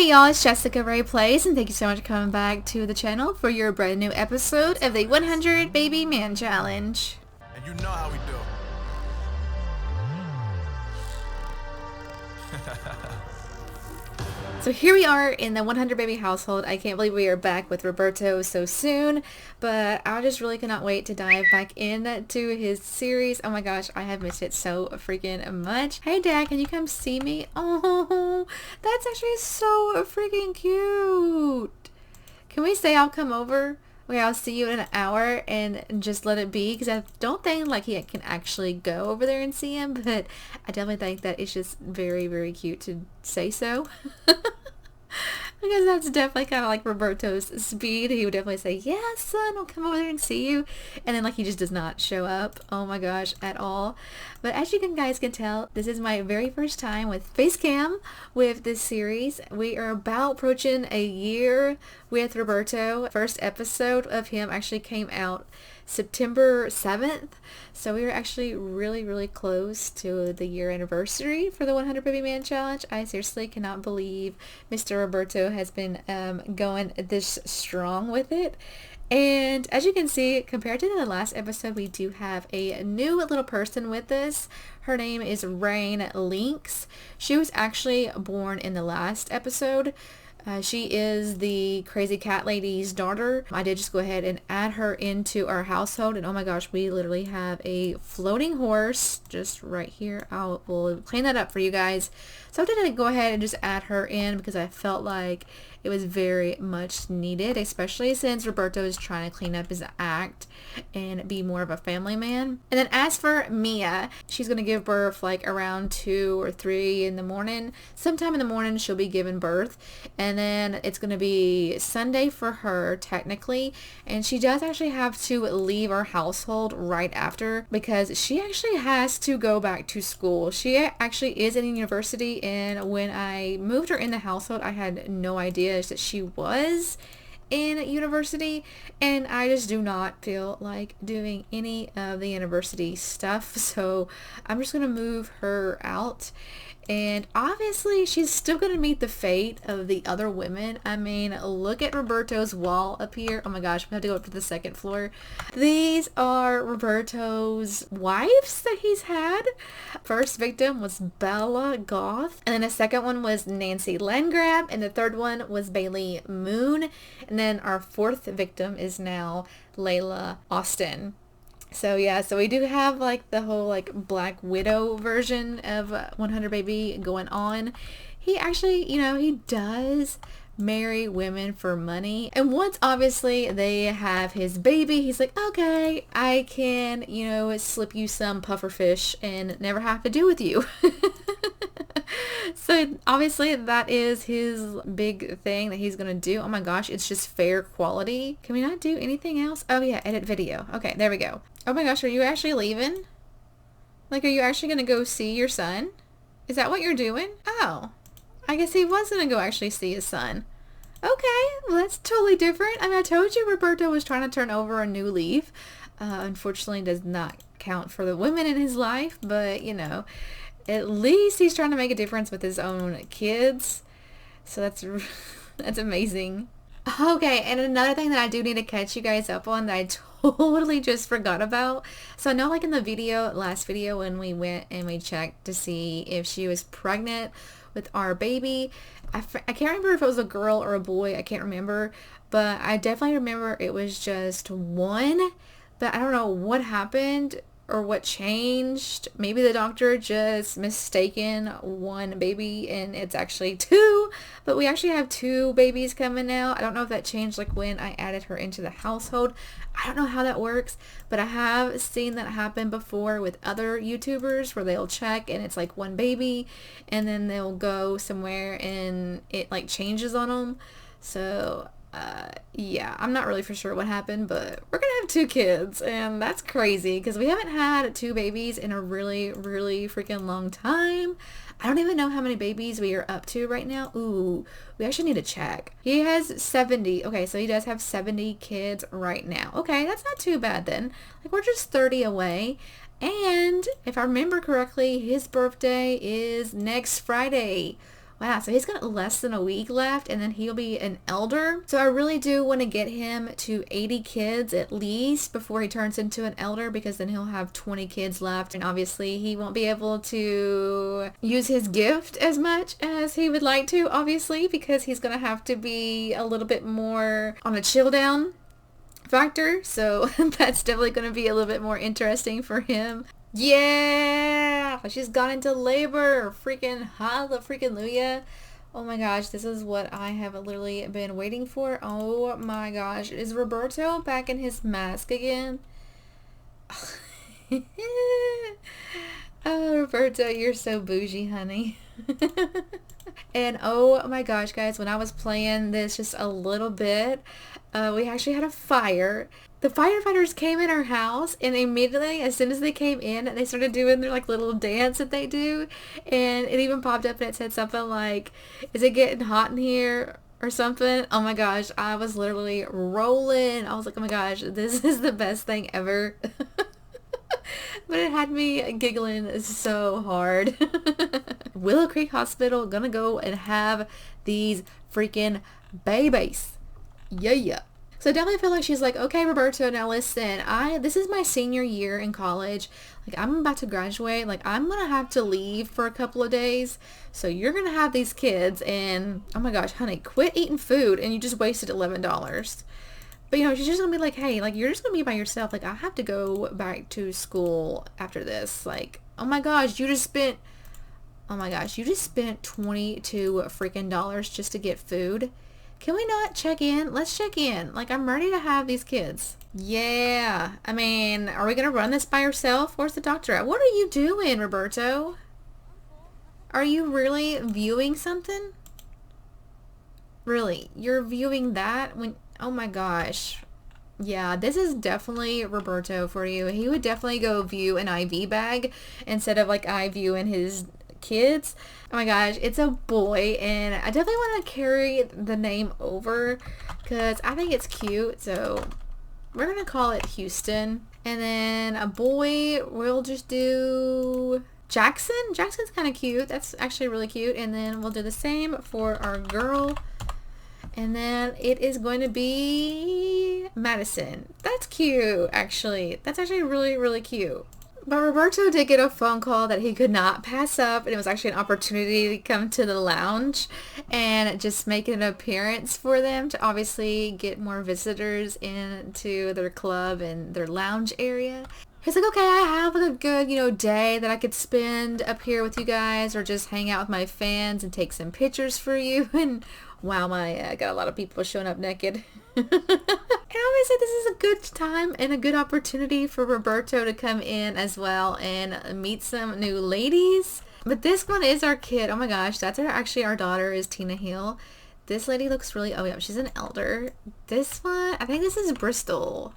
Hey y'all, it's JessicaRayPlays, and thank you so much for coming back to the channel for your brand new episode of the 100 Baby Man Challenge. And you know how we do. So here we are in the 100 baby household. I can't believe we are back with Roberto so soon, but I just really cannot wait to dive back into his series. Oh my gosh, I have missed it so freaking much. Hey Dad, can you come see me? Oh, that's actually so freaking cute. Can we say I'll come over? Okay, I'll see you in an hour and just let it be, because I don't think like he can actually go over there and see him, but I definitely think that it's just very, very cute to say so. Because that's definitely kind of like Roberto's speed. He would definitely say, yeah, son, I'll come over there and see you. And then like he just does not show up. Oh my gosh, at all. But as you guys can tell, this is my very first time with Facecam with this series. We are about approaching a year with Roberto. First episode of him actually came out September 7th. So we are actually really, really close to the year anniversary for the 100 Baby Man Challenge. I seriously cannot believe Mr. Roberto has been going this strong with it. And as you can see, compared to the last episode, we do have a new little person with us. Her name is Rain Lynx. She was actually born in the last episode. She is the crazy cat lady's daughter. I did just go ahead and add her into our household, and oh my gosh, we literally have a floating horse just right here. We'll clean that up for you guys. So I did go ahead and just add her in because I felt like it was very much needed, especially since Roberto is trying to clean up his act and be more of a family man. And then as for Mia, she's going to give birth like around 2 or 3 in the morning. Sometime in the morning she'll be giving birth, and then it's going to be Sunday for her technically, and she does actually have to leave our household right after because she actually has to go back to school. She actually is in university, and when I moved her in the household, I had no idea that she was in university, and I just do not feel like doing any of the university stuff, so I'm just gonna move her out. And obviously she's still going to meet the fate of the other women. I mean, look at Roberto's wall up here. Oh my gosh, we have to go up to the second floor. These are Roberto's wives that he's had. First victim was Bella Goth, and then the second one was Nancy Landgrab, and the third one was Bailey Moon, and then our fourth victim is now Layla Austin. So yeah, so we do have like the whole like Black Widow version of 100 Baby going on. He actually, he does marry women for money. And once obviously they have his baby, he's like, okay, I can, slip you some pufferfish and never have to deal with you. So obviously that is his big thing that he's gonna do. Oh my gosh, it's just fair quality. Can we not do anything else? Oh yeah, edit video. Okay, there we go. Oh my gosh, are you actually leaving? Like, are you actually gonna go see your son? Is that what you're doing? Oh, I guess he was gonna go actually see his son. Okay, well that's totally different. I mean, I told you Roberto was trying to turn over a new leaf. Unfortunately does not count for the women in his life, but at least he's trying to make a difference with his own kids. So that's amazing. Okay, and another thing that I do need to catch you guys up on that I totally just forgot about. So I know like in the last video when we went and we checked to see if she was pregnant with our baby, I can't remember if it was a girl or a boy, I can't remember, but I definitely remember it was just one, but I don't know what happened or what changed. Maybe the doctor just mistaken one baby and it's actually 2, but we actually have 2 babies coming now. I don't know if that changed like when I added her into the household. I don't know how that works, but I have seen that happen before with other YouTubers where they'll check and it's like 1 baby and then they'll go somewhere and it like changes on them. So yeah, I'm not really for sure what happened, but we're gonna have 2 kids, and that's crazy because we haven't had 2 babies in a really, really freaking long time. I don't even know how many babies we are up to right now. Ooh, we actually need to check. He has 70. Okay, so he does have 70 kids right now. Okay, that's not too bad then. Like, we're just 30 away. And if I remember correctly, his birthday is next Friday. Wow, so he's got less than a week left and then he'll be an elder. So I really do want to get him to 80 kids at least before he turns into an elder, because then he'll have 20 kids left, and obviously he won't be able to use his gift as much as he would like to, obviously, because he's going to have to be a little bit more on a chill down factor. So that's definitely going to be a little bit more interesting for him. Yeah, she's gone into labor. Freaking hallelujah. Oh my gosh, this is what I have literally been waiting for. Oh my gosh, is Roberto back in his mask again? Oh, Roberto, you're so bougie, honey. And oh my gosh, guys, when I was playing this just a little bit, we actually had a fire. The firefighters came in our house, and immediately, as soon as they came in, they started doing their like little dance that they do, and it even popped up and it said something like, "Is it getting hot in here?" or something. Oh my gosh, I was literally rolling. I was like, oh my gosh, this is the best thing ever. But it had me giggling so hard. Willow Creek Hospital gonna go and have these freaking babies. Yeah. So I definitely feel like she's like, okay, Roberto, now listen, this is my senior year in college. Like, I'm about to graduate. Like, I'm going to have to leave for a couple of days. So you're going to have these kids, and oh my gosh, honey, quit eating food, and you just wasted $11. But, you know, she's just going to be like, hey, like, you're just going to be by yourself. Like, I have to go back to school after this. Like, oh my gosh, you just spent 22 freaking dollars just to get food. Can we not check in? Let's check in. Like, I'm ready to have these kids. Yeah. I mean, are we going to run this by yourself? Where's the doctor at? What are you doing, Roberto? Are you really viewing something? Really? You're viewing that when... Oh my gosh. Yeah, this is definitely Roberto for you. He would definitely go view an IV bag instead of like I viewing his kids. Oh my gosh, it's a boy, and I definitely want to carry the name over because I think it's cute. So we're gonna call it Houston, and then a boy we'll just do Jackson. Jackson's kind of cute. That's actually really cute. And then we'll do the same for our girl, and then it is going to be Madison. That's cute, actually. That's actually really cute. But Roberto did get a phone call that he could not pass up, and it was actually an opportunity to come to the lounge and just make an appearance for them to obviously get more visitors into their club and their lounge area. He's like, okay, I have a good, day that I could spend up here with you guys, or just hang out with my fans and take some pictures for you. And wow, I got a lot of people showing up naked. And obviously this is a good time and a good opportunity for Roberto to come in as well and meet some new ladies. But this one is our kid. Oh my gosh, that's actually our daughter, is Tina Hill. This lady looks really, oh yeah, she's an elder. This one, I think this is Bristol.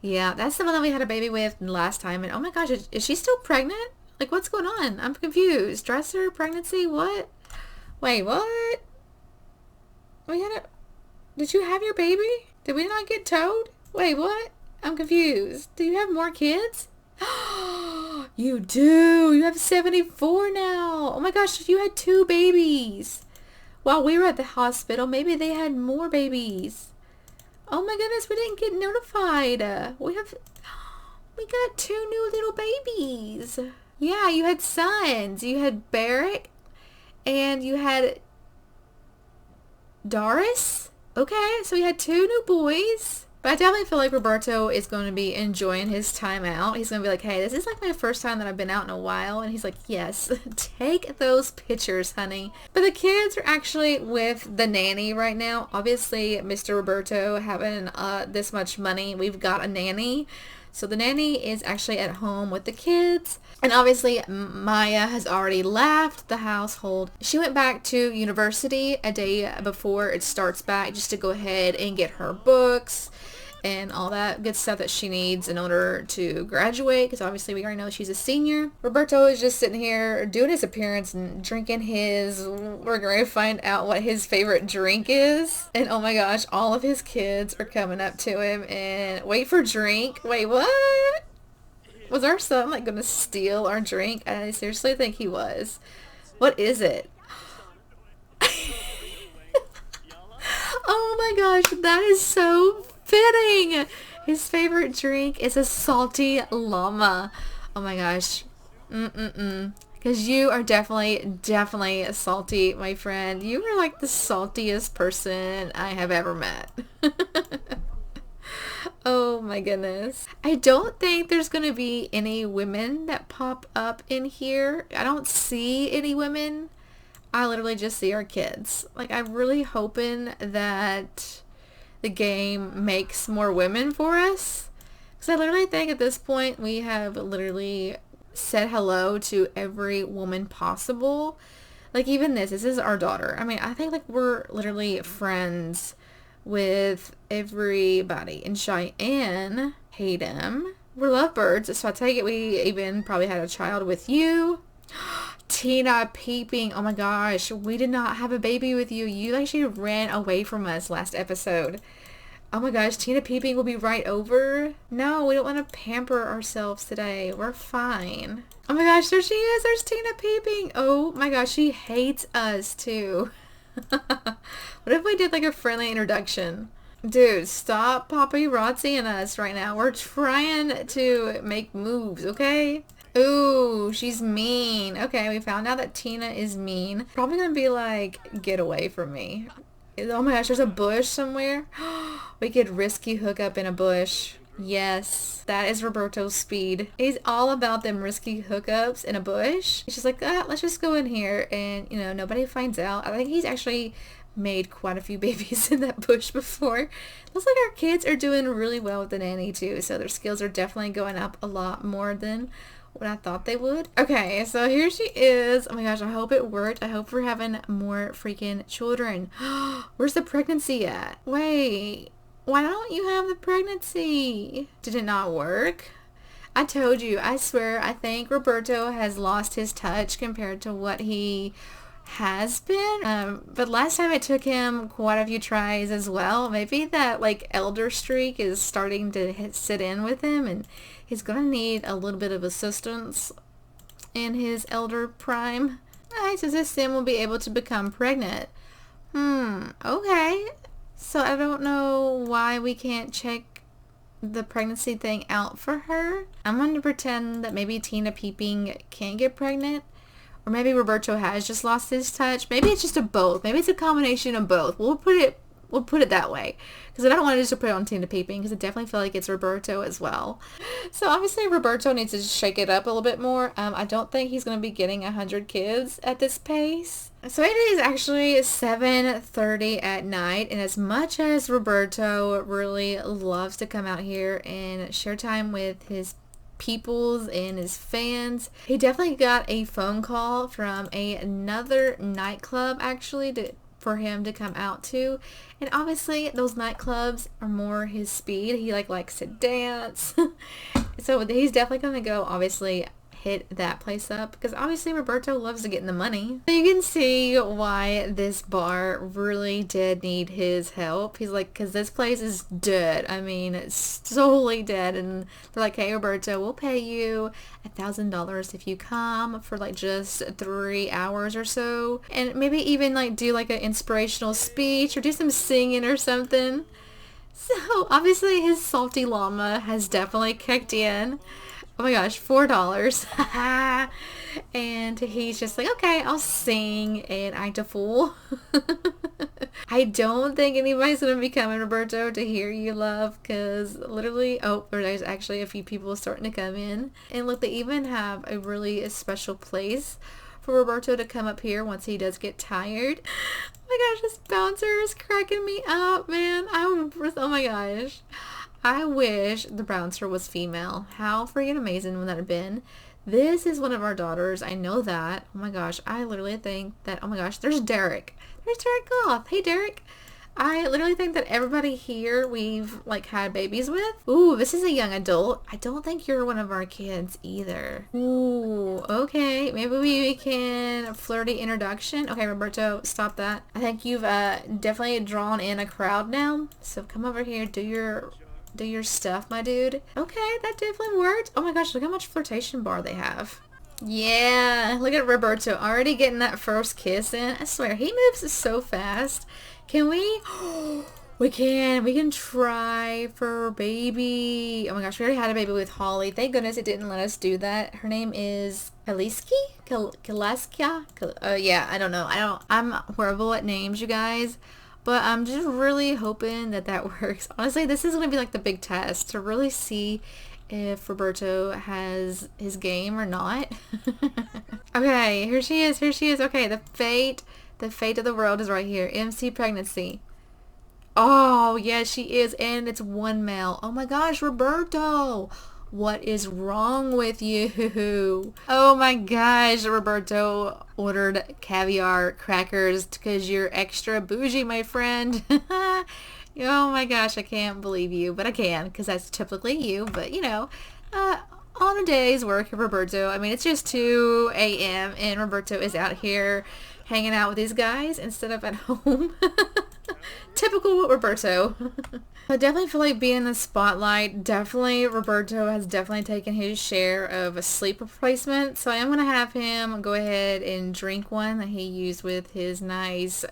Yeah, that's the one that we had a baby with last time. And oh my gosh, is she still pregnant? Like, what's going on? I'm confused. Dresser, pregnancy, what? Wait, what? Did you have your baby? Did we not get towed? Wait, what? I'm confused. Do you have more kids? You do. You have 74 now. Oh my gosh, you had 2 babies. While we were at the hospital, maybe they had more babies. Oh my goodness, we didn't get notified. We got 2 new little babies. Yeah, you had sons. You had Barrett and you had Doris. Okay, so we had 2 new boys. But I definitely feel like Roberto is going to be enjoying his time out. He's going to be like, hey, this is like my first time that I've been out in a while. And he's like, yes, take those pictures, honey. But the kids are actually with the nanny right now. Obviously, Mr. Roberto having this much money, we've got a nanny. So the nanny is actually at home with the kids. And obviously Maya has already left the household. She went back to university a day before it starts back just to go ahead and get her books and all that good stuff that she needs in order to graduate, because obviously we already know she's a senior. Roberto is just sitting here doing his appearance and drinking we're going to find out what his favorite drink is. And oh my gosh, all of his kids are coming up to him and wait for drink. Wait, what? Was our son like going to steal our drink? I seriously think he was. What is it? my gosh, that is so fitting. His favorite drink is a salty llama. Oh my gosh. Because you are definitely salty, my friend. You are like the saltiest person I have ever met. Oh my goodness. I don't think there's going to be any women that pop up in here. I don't see any women. I literally just see our kids. Like, I'm really hoping that the game makes more women for us. Because I literally think at this point we have literally said hello to every woman possible. Like, even this is our daughter. I mean, I think like we're literally friends with everybody. And Cheyenne, hate him. We're lovebirds, so I take it we even probably had a child with you. Tina Peeping, oh my gosh, we did not have a baby with you. You actually ran away from us last episode. Oh my gosh, Tina Peeping will be right over. No, we don't want to pamper ourselves today. We're fine. Oh my gosh, there she is. There's Tina Peeping. Oh my gosh, she hates us too. What if we did like a friendly introduction? Dude, stop paparazziing us right now. We're trying to make moves, okay? Ooh, she's mean. Okay, we found out that Tina is mean. Probably gonna be like, get away from me. Oh my gosh, there's a bush somewhere. We could risky hook up in a bush. Yes, that is Roberto's speed. He's all about them risky hookups in a bush. He's just like, let's just go in here and, you know, nobody finds out. I think he's actually made quite a few babies in that bush before. Looks like our kids are doing really well with the nanny too, so their skills are definitely going up a lot more than what I thought they would. Okay, so here she is. Oh my gosh, I hope it worked. I hope we're having more freaking children. Where's the pregnancy at? Wait, why don't you have the pregnancy? Did it not work? I told you, I swear, I think Roberto has lost his touch compared to what he has been. But last time it took him quite a few tries as well. Maybe that like elder streak is starting to sit in with him and he's gonna need a little bit of assistance in his elder prime. Alright, so this sim will be able to become pregnant. Okay. So I don't know why we can't check the pregnancy thing out for her. I'm going to pretend that maybe Tina Peeping can't get pregnant. Or maybe Roberto has just lost his touch. Maybe it's just a both. Maybe it's a combination of both. We'll put it that way. Because I don't want to just put it on Tina Peeping. Because I definitely feel like it's Roberto as well. So obviously Roberto needs to shake it up a little bit more. I don't think he's going to be getting 100 kids at this pace. So it is actually 7:30 at night. And as much as Roberto really loves to come out here and share time with his peoples and his fans, he definitely got a phone call from another nightclub actually for him to come out to, and obviously those nightclubs are more his speed. He likes to dance. So he's definitely gonna go obviously hit that place up because obviously Roberto loves to get in the money. So you can see why this bar really did need his help. He's like, because this place is dead. I mean, it's solely dead. And they're like, hey Roberto, we'll pay you $1,000 if you come for like just 3 hours or so, and maybe even like do like an inspirational speech or do some singing or something. So obviously his salty llama has definitely kicked in. Oh my gosh, $4. And he's just like, okay, I'll sing and act a fool. I don't think anybody's going to be coming, Roberto, to hear you, love, because literally, there's actually a few people starting to come in. And look, they even have a really special place for Roberto to come up here once he does get tired. Oh my gosh, this bouncer is cracking me up, man. Oh my gosh. I wish the bouncer was female. How freaking amazing would that have been? This is one of our daughters. I know that. Oh my gosh. I literally think that, oh my gosh, there's Derek. There's Derek Goff. Hey, Derek. I literally think that everybody here we've like had babies with. Ooh, this is a young adult. I don't think you're one of our kids either. Ooh, okay. Maybe we can flirty introduction. Okay, Roberto, stop that. I think you've definitely drawn in a crowd now. So come over here, do your stuff, my dude. Okay, that definitely worked. Oh my gosh, look how much flirtation bar they have. Yeah, look at Roberto already getting that first kiss in. I swear, he moves so fast. Can we? We can try for baby. Oh my gosh, we already had a baby with Holly. Thank goodness it didn't let us do that. Her name is Kaliski? Kalaskia? Yeah, I don't know. I'm horrible at names, you guys. But I'm just really hoping that that works. Honestly, this is going to be like the big test to really see if Roberto has his game or not. Okay, here she is. Here she is. Okay, the fate of the world is right here. MC pregnancy. Oh, yeah, she is. And it's one male. Oh my gosh, Roberto. What is wrong with you? Oh my gosh, Roberto ordered caviar crackers because you're extra bougie, my friend. Oh my gosh, I can't believe you. But I can because that's typically you. But, on a day's work of Roberto, I mean, it's just 2 a.m. and Roberto is out here hanging out with these guys instead of at home. Typical Roberto. I definitely feel like being in the spotlight, definitely Roberto has definitely taken his share of a sleep replacement. So I am going to have him go ahead and drink one that he used with his nice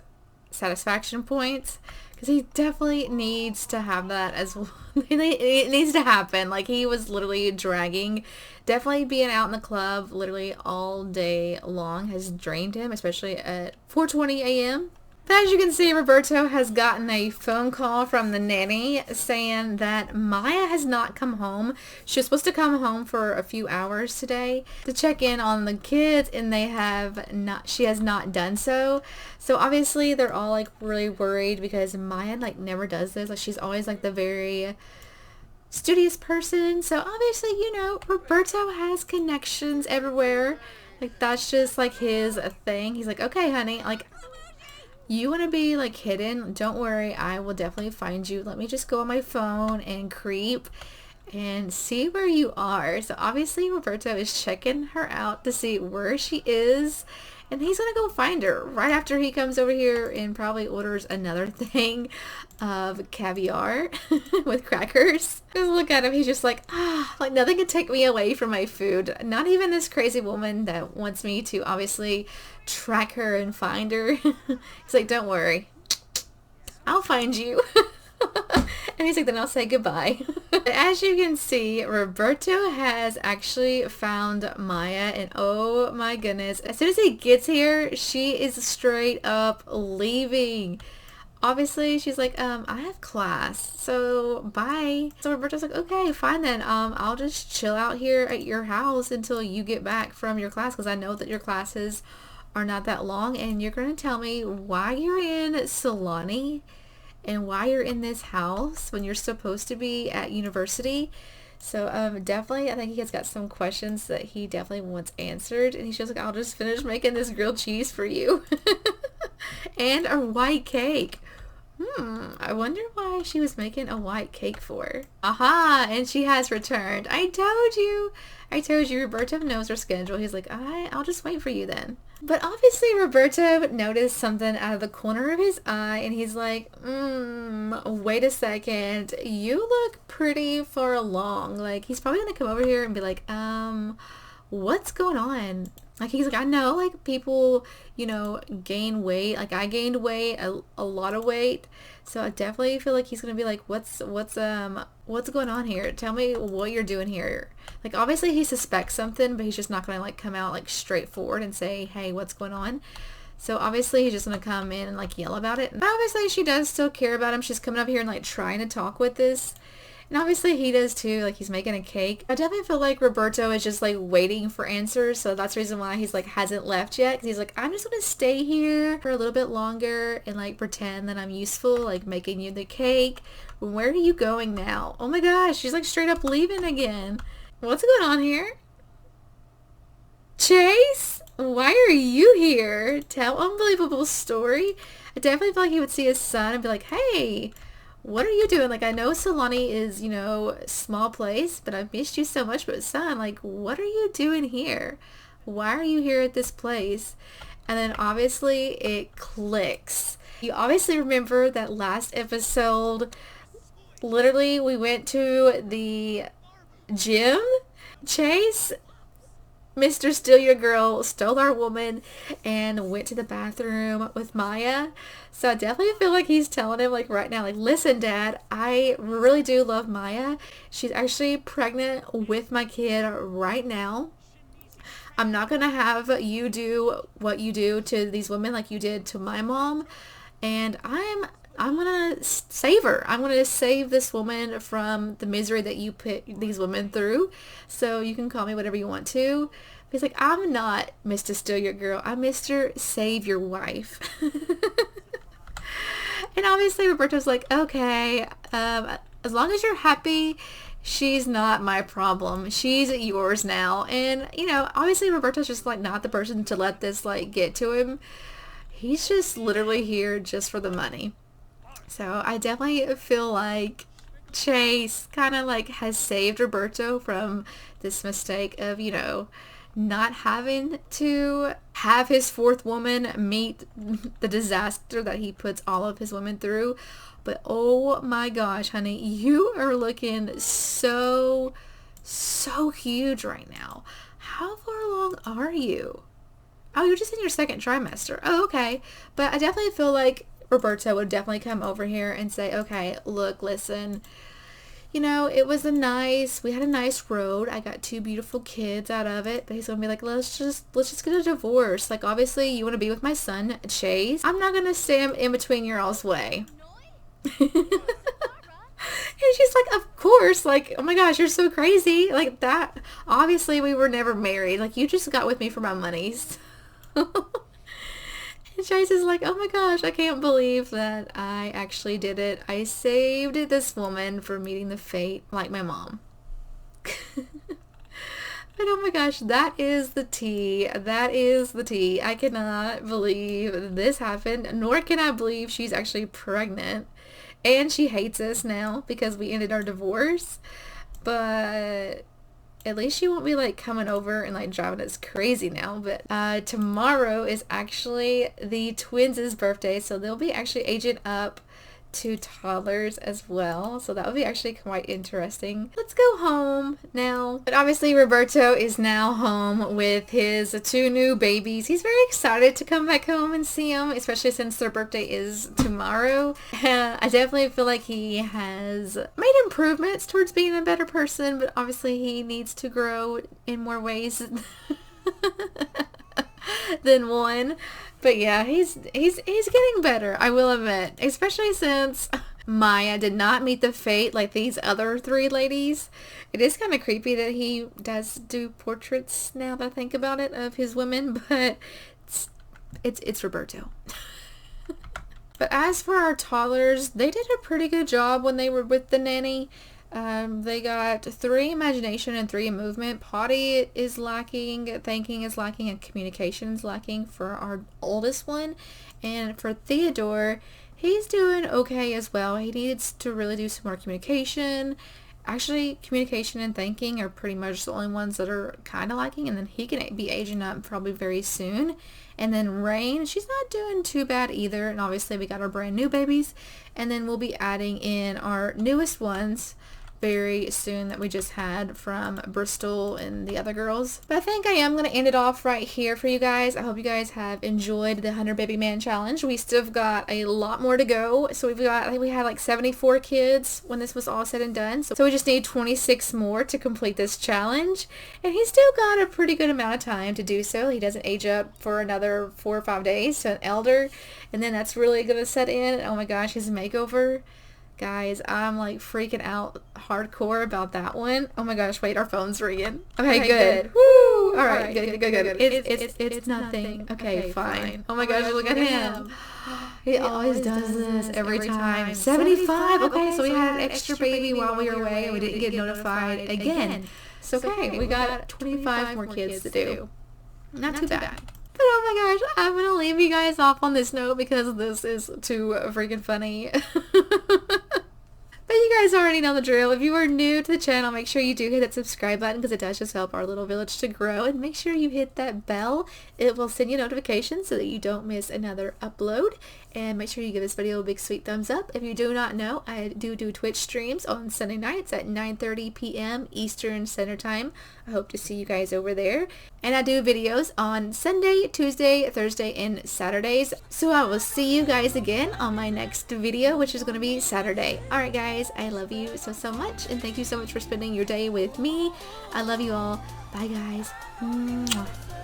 satisfaction points. Because he definitely needs to have that as well. It needs to happen. Like, he was literally dragging. Definitely being out in the club literally all day long has drained him, especially at 4:20 a.m. But as you can see, Roberto has gotten a phone call from the nanny saying that Maya has not come home. She was supposed to come home for a few hours today to check in on the kids, and she has not done so. So obviously they're all like really worried because Maya like never does this. Like, she's always like the very studious person. So obviously, Roberto has connections everywhere. Like, that's just like his thing. He's like, okay, honey, like, you want to be like hidden? Don't worry, I will definitely find you. Let me just go on my phone and creep and see where you are. So obviously Roberto is checking her out to see where she is, and he's gonna go find her right after he comes over here and probably orders another thing of caviar with crackers. Just look at him, he's just like, like nothing can take me away from my food. Not even this crazy woman that wants me to obviously track her and find her. He's like, don't worry, I'll find you. And he's like, then I'll say goodbye. As you can see, Roberto has actually found Maya, and oh my goodness, as soon as he gets here, she is straight up leaving. Obviously, she's like, I have class, so bye. So Roberto's like, okay, fine then. I'll just chill out here at your house until you get back from your class, because I know that your classes are not that long, and you're going to tell me why you're in Solani and why you're in this house when you're supposed to be at university. So definitely, I think he has got some questions that he definitely wants answered, and he's just like, I'll just finish making this grilled cheese for you. And a white cake. I wonder why she was making a white cake for. Aha, and she has returned. I told you, Roberto knows her schedule. He's like, I'll just wait for you then. But obviously Roberto noticed something out of the corner of his eye, and he's like, wait a second, you look pretty far along. Like, he's probably gonna come over here and be like, what's going on? Like, he's like, I know, like, people, gain weight. Like, I gained weight, a lot of weight. So I definitely feel like he's going to be like, what's going on here? Tell me what you're doing here. Like, obviously he suspects something, but he's just not going to, like, come out, like, straightforward and say, hey, what's going on? So obviously he's just going to come in and, like, yell about it. And obviously she does still care about him. She's coming up here and, like, trying to talk with this. And obviously he does too, like, he's making a cake. I definitely feel like Roberto is just like waiting for answers, so that's the reason why he's like hasn't left yet. Cause he's like, I'm just gonna stay here for a little bit longer and like pretend that I'm useful, like making you the cake. Where are you going now? Oh my gosh, she's like straight up leaving again. What's going on here? Chase? Why are you here? Tell unbelievable story. I definitely feel like he would see his son and be like, hey, what are you doing? Like, I know Solani is, small place, but I've missed you so much. But son, like, what are you doing here? Why are you here at this place? And then obviously it clicks. You obviously remember that last episode, literally we went to the gym. Chase Mr. Steal Your Girl stole our woman and went to the bathroom with Maya. So I definitely feel like he's telling him like right now, like, listen, Dad, I really do love Maya. She's actually pregnant with my kid right now. I'm not going to have you do what you do to these women like you did to my mom. And I'm going to save her. I'm going to save this woman from the misery that you put these women through. So you can call me whatever you want to. He's like, I'm not Mr. Steal Your Girl. I'm Mr. Save Your Wife. And obviously Roberto's like, okay, as long as you're happy, she's not my problem. She's yours now. And, you know, obviously Roberto's just like not the person to let this like get to him. He's just literally here just for the money. So I definitely feel like Chase kind of like has saved Roberto from this mistake of, you know, not having to have his fourth woman meet the disaster that he puts all of his women through. But oh my gosh, honey, you are looking so huge right now. How far along are you? Oh, you're just in your second trimester. Oh, okay. But I definitely feel like Roberto would definitely come over here and say, okay, look, listen, you know, we had a nice road. I got 2 beautiful kids out of it. But he's going to be like, let's just get a divorce. Like, obviously, you want to be with my son, Chase. I'm not going to stand in between your all's way. And she's like, of course. Like, oh my gosh, you're so crazy. Like, that. Obviously, we were never married. Like, you just got with me for my monies. And Chase is like, oh my gosh, I can't believe that I actually did it. I saved this woman from meeting the fate like my mom. But oh my gosh, that is the tea. That is the tea. I cannot believe this happened, nor can I believe she's actually pregnant. And she hates us now because we ended our divorce. But at least she won't be like coming over and like driving us crazy now. But tomorrow is actually the twins' birthday, so they'll be actually aging up to toddlers as well. So that would be actually quite interesting. Let's go home now. But obviously Roberto is now home with his 2 new babies. He's very excited to come back home and see them, especially since their birthday is tomorrow. I definitely feel like he has made improvements towards being a better person, but obviously he needs to grow in more ways than one. But yeah, he's getting better, I will admit. Especially since Maya did not meet the fate like these other 3 ladies. It is kind of creepy that he does do portraits, now that I think about it, of his women, but it's Roberto. But as for our toddlers, they did a pretty good job when they were with the nanny. They got 3 imagination and 3 movement. Potty is lacking, thinking is lacking, and communication is lacking for our oldest one. And for Theodore, he's doing okay as well. He needs to really do some more communication. Actually, communication and thinking are pretty much the only ones that are kind of lacking. And then he can be aging up probably very soon. And then Rain, she's not doing too bad either. And obviously we got our brand new babies. And then we'll be adding in our newest ones very soon that we just had from Bristol and the other girls. But I think I am going to end it off right here for you guys. I hope you guys have enjoyed the 100 Baby Man Challenge. We still have got a lot more to go. So I think we had like 74 kids when this was all said and done. So we just need 26 more to complete this challenge. And he's still got a pretty good amount of time to do so. He doesn't age up for another 4 or 5 days to an elder. And then that's really going to set in. Oh my gosh, his makeover. Guys, I'm like freaking out hardcore about that one. Oh my gosh, wait, our phone's ringing. Okay, good. Woo! Alright, good. It's nothing. Okay, fine. Oh my gosh, look at him. He always does this every time. 75! Okay, so we had an extra baby while we were away and we didn't get notified again. So okay, we got 25 more kids to do. Not too bad. But oh my gosh, I'm going to leave you guys off on this note because this is too freaking funny. But you guys already know the drill. If you are new to the channel, make sure you do hit that subscribe button because it does just help our little village to grow. And make sure you hit that bell. It will send you notifications so that you don't miss another upload. and make sure you give this video a big sweet thumbs up. If you do not know, I do Twitch streams on Sunday nights at 9:30 p.m. Eastern Standard Time. I hope to see you guys over there. And I do videos on Sunday, Tuesday, Thursday, and Saturdays. So I will see you guys again on my next video, which is going to be Saturday. Alright guys, I love you so much, and thank you so much for spending your day with me. I love you all. Bye guys. Mwah.